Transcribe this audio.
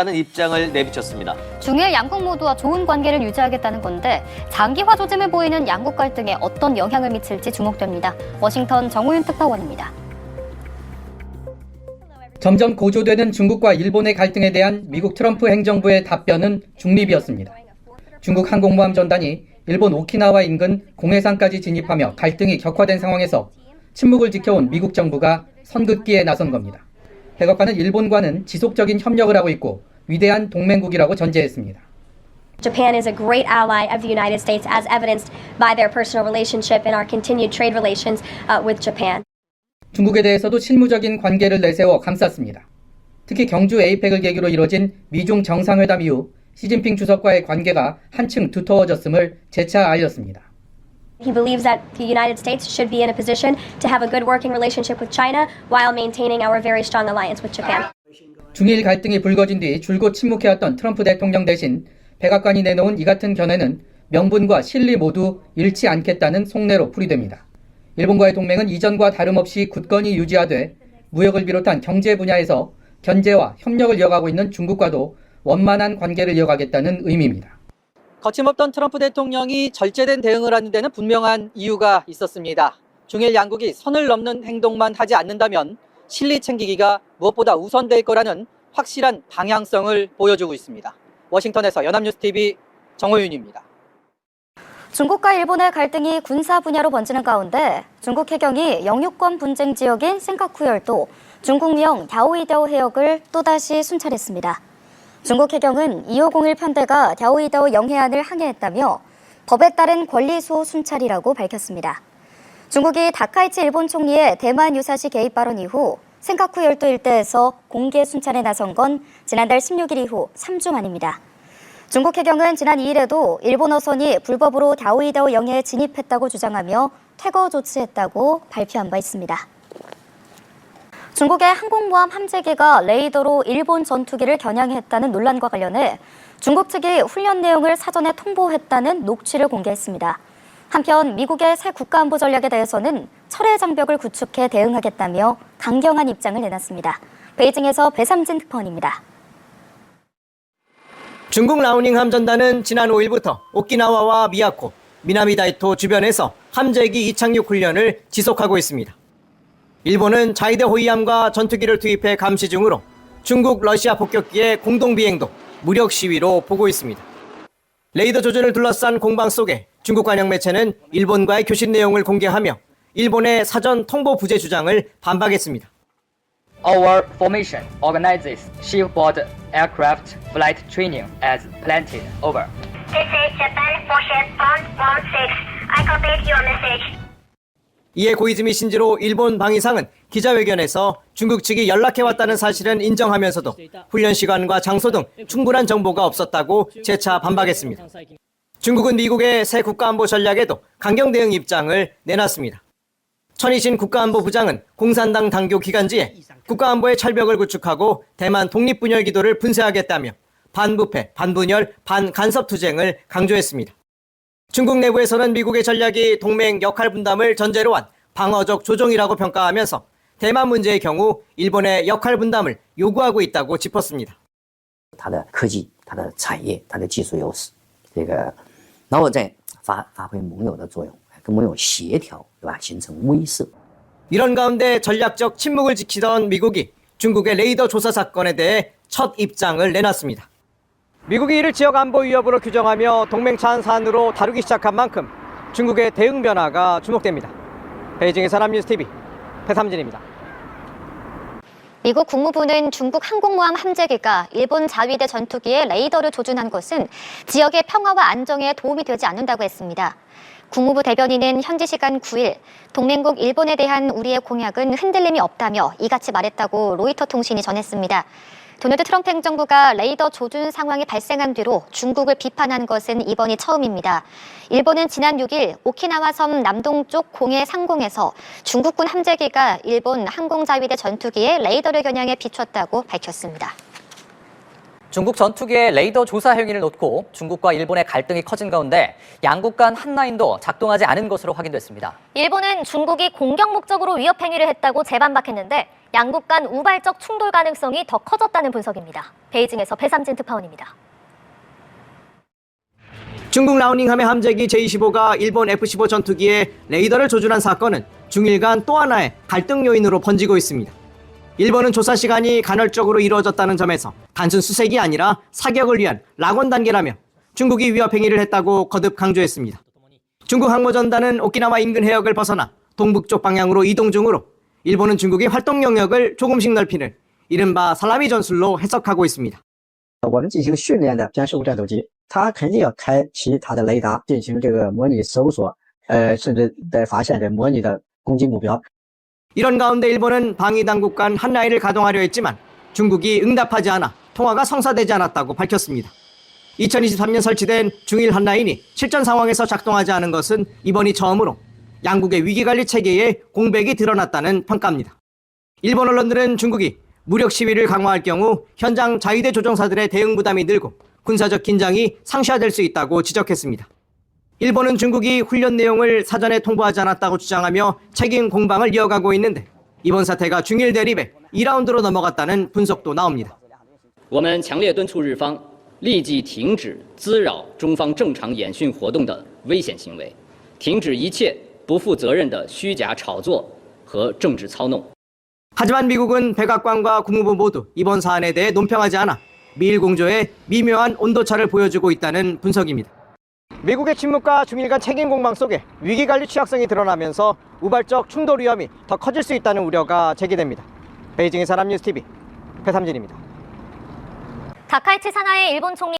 하는 입장을 내비쳤습니다. 중일 양국 모두와 좋은 관계를 유지하겠다는 건데 장기화 조짐을 보이는 양국 갈등에 어떤 영향을 미칠지 주목됩니다. 워싱턴 정우윤 특파원입니다. 점점 고조되는 중국과 일본의 갈등에 대한 미국 트럼프 행정부의 답변은 중립이었습니다. 중국 항공모함 전단이 일본 오키나와 인근 공해상까지 진입하며 갈등이 격화된 상황에서 침묵을 지켜온 미국 정부가 선긋기에 나선 겁니다. 백악관은 일본과는 지속적인 협력을 하고 있고 위대한 동맹국이라고 전제했습니다. Japan is a great ally of the United States as evidenced by their personal relationship and our continued trade relations with Japan. 중국에 대해서도 실무적인 관계를 내세워 감쌌습니다. 특히 경주 에이펙을 계기로 이뤄진 미중 정상회담 이후 시진핑 주석과의 관계가 한층 두터워졌음을 재차 알렸습니다. He believes that the United States should be in a position to have a good working relationship with China while maintaining our very strong alliance with Japan. 중일 갈등이 불거진 뒤 줄곧 침묵해왔던 트럼프 대통령 대신 백악관이 내놓은 이 같은 견해는 명분과 실리 모두 잃지 않겠다는 속내로 풀이됩니다. 일본과의 동맹은 이전과 다름없이 굳건히 유지하되 무역을 비롯한 경제 분야에서 견제와 협력을 이어가고 있는 중국과도 원만한 관계를 이어가겠다는 의미입니다. 거침없던 트럼프 대통령이 절제된 대응을 하는 데는 분명한 이유가 있었습니다. 중일 양국이 선을 넘는 행동만 하지 않는다면 실리 챙기기가 무엇보다 우선될 거라는 확실한 방향성을 보여주고 있습니다. 워싱턴에서 연합뉴스TV 정호윤입니다. 중국과 일본의 갈등이 군사 분야로 번지는 가운데 중국 해경이 영유권 분쟁 지역인 센카쿠 열도 중국령 갸오이다오 해역을 또다시 순찰했습니다. 중국 해경은 2501 편대가 갸오이다오 영해안을 항해했다며 법에 따른 권리수호 순찰이라고 밝혔습니다. 중국이 다카이치 일본 총리의 대만 유사시 개입 발언 이후 센카쿠 열도 일대에서 공개 순찰에 나선 건 지난달 16일 이후 3주 만입니다. 중국 해경은 지난 2일에도 일본 어선이 불법으로 갸오이다오 영해에 진입했다고 주장하며 퇴거 조치했다고 발표한 바 있습니다. 중국의 항공모함 함재기가 레이더로 일본 전투기를 겨냥했다는 논란과 관련해 중국 측이 훈련 내용을 사전에 통보했다는 녹취를 공개했습니다. 한편 미국의 새 국가안보 전략에 대해서는 철의 장벽을 구축해 대응하겠다며 강경한 입장을 내놨습니다. 베이징에서 배삼진 특파원입니다. 중국 라우닝 함전단은 지난 5일부터 오키나와와 미야코, 미나미다이토 주변에서 함재기 이착륙 훈련을 지속하고 있습니다. 일본은 자위대 호위함과 전투기를 투입해 감시 중으로 중국, 러시아 폭격기의 공동 비행도 무력 시위로 보고 있습니다. 레이더 조준을 둘러싼 공방 속에 중국 관영 매체는 일본과의 교신 내용을 공개하며 일본의 사전 통보 부재 주장을 반박했습니다. Our formation organizes shipboard aircraft flight training as planned. Over. This is Japan Warship Bond 16. I copied your message. 이에 고이즈미 신지로 일본 방위상은 기자회견에서 중국 측이 연락해왔다는 사실은 인정하면서도 훈련 시간과 장소 등 충분한 정보가 없었다고 재차 반박했습니다. 중국은 미국의 새 국가안보 전략에도 강경 대응 입장을 내놨습니다. 천이신 국가안보부장은 공산당 당교 기간지에 국가안보의 철벽을 구축하고 대만 독립분열 기도를 분쇄하겠다며 반부패, 반분열, 반간섭 투쟁을 강조했습니다. 중국 내부에서는 미국의 전략이 동맹 역할 분담을 전제로 한 방어적 조종이라고 평가하면서 대만 문제의 경우 일본의 역할 분담을 요구하고 있다고 짚었습니다. 它的科技、它的产业、它的技术优势，然后再发挥盟友的作用，跟盟友协调，对吧？形成威慑。 이런 가운데 전략적 침묵을 지키던 미국이 중국의 레이더 조사 사건에 대해 첫 입장을 내놨습니다. 미국이 이를 지역 안보 위협으로 규정하며 동맹 차원 사안으로 다루기 시작한 만큼 중국의 대응 변화가 주목됩니다. 베이징에서 연합뉴스TV 배삼진입니다. 미국 국무부는 중국 항공모함 함재기가 일본 자위대 전투기의 레이더를 조준한 것은 지역의 평화와 안정에 도움이 되지 않는다고 했습니다. 국무부 대변인은 현지 시간 9일 동맹국 일본에 대한 우리의 공약은 흔들림이 없다며 이같이 말했다고 로이터 통신이 전했습니다. 도널드 트럼프 행정부가 레이더 조준 상황이 발생한 뒤로 중국을 비판한 것은 이번이 처음입니다. 일본은 지난 6일 오키나와 섬 남동쪽 공해 상공에서 중국군 함재기가 일본 항공자위대 전투기에 레이더를 겨냥해 비췄다고 밝혔습니다. 중국 전투기의 레이더 조사 행위를 놓고 중국과 일본의 갈등이 커진 가운데 양국 간 한라인도 작동하지 않은 것으로 확인됐습니다. 일본은 중국이 공격 목적으로 위협 행위를 했다고 재반박했는데 양국 간 우발적 충돌 가능성이 더 커졌다는 분석입니다. 베이징에서 배삼진 특파원입니다. 중국 라오닝함의 함재기 제-25가 일본 F-15 전투기에 레이더를 조준한 사건은 중일 간 또 하나의 갈등 요인으로 번지고 있습니다. 일본은 조사 시간이 간헐적으로 이루어졌다는 점에서 단순 수색이 아니라 사격을 위한 낙원 단계라며 중국이 위협 행위를 했다고 거듭 강조했습니다. 중국 항모전단은 오키나와 인근 해역을 벗어나 동북쪽 방향으로 이동 중으로 일본은 중국의 활동 영역을 조금씩 넓히는 이른바 살라미 전술로 해석하고 있습니다. 我们进行训练的歼15战斗机，它肯定要开启它的雷达，进行这个模拟搜索，甚至在发现这模拟的攻击目标。 이런 가운데 일본은 방위 당국 간 한라인을 가동하려 했지만 중국이 응답하지 않아 통화가 성사되지 않았다고 밝혔습니다. 2023년 설치된 중일 한라인이 실전 상황에서 작동하지 않은 것은 이번이 처음으로 양국의 위기관리 체계에 공백이 드러났다는 평가입니다. 일본 언론들은 중국이 무력 시위를 강화할 경우 현장 자위대 조종사들의 대응 부담이 늘고 군사적 긴장이 상시화될 수 있다고 지적했습니다. 일본은 중국이 훈련 내용을 사전에 통보하지 않았다고 주장하며 책임 공방을 이어가고 있는데 이번 사태가 중일 대립의 2라운드로 넘어갔다는 분석도 나옵니다. 我们强烈敦促日方立即停止滋扰中方正常演训活动的危险行为，停止一切不负责任的虚假炒作和政治操弄。 하지만 미국은 백악관과 국무부 모두 이번 사안에 대해 논평하지 않아 미일 공조의 미묘한 온도차를 보여주고 있다는 분석입니다. 미국의 침묵과 중일 간 책임 공방 속에 위기관리 취약성이 드러나면서 우발적 충돌 위험이 더 커질 수 있다는 우려가 제기됩니다. 베이징의 사람뉴스TV 배삼진입니다. 다카이치 산하의 일본 총리